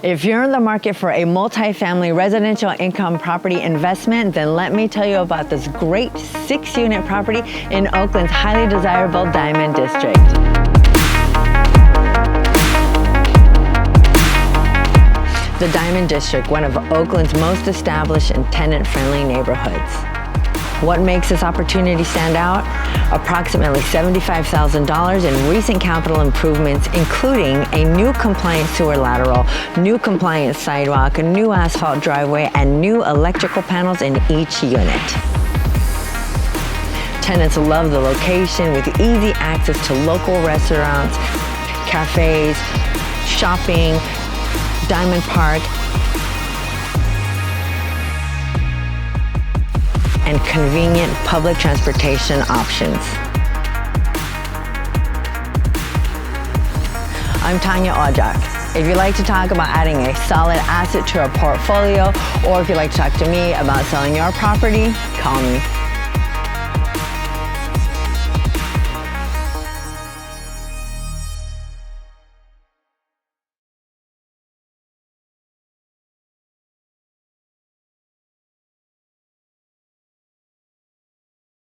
If you're in the market for a multifamily residential income property investment, then let me tell you about this great 6-unit property in Oakland's highly desirable Dimond District. The Dimond District, one of Oakland's most established and tenant-friendly neighborhoods. What makes this opportunity stand out? Approximately $75,000 in recent capital improvements, including a new compliant sewer lateral, new compliant sidewalk, a new asphalt driveway, and new electrical panels in each unit. Tenants love the location with easy access to local restaurants, cafes, shopping, Dimond Park, and convenient public transportation options. I'm Tanja Odzak. If you'd like to talk about adding a solid asset to our portfolio, or if you'd like to talk to me about selling your property, call me.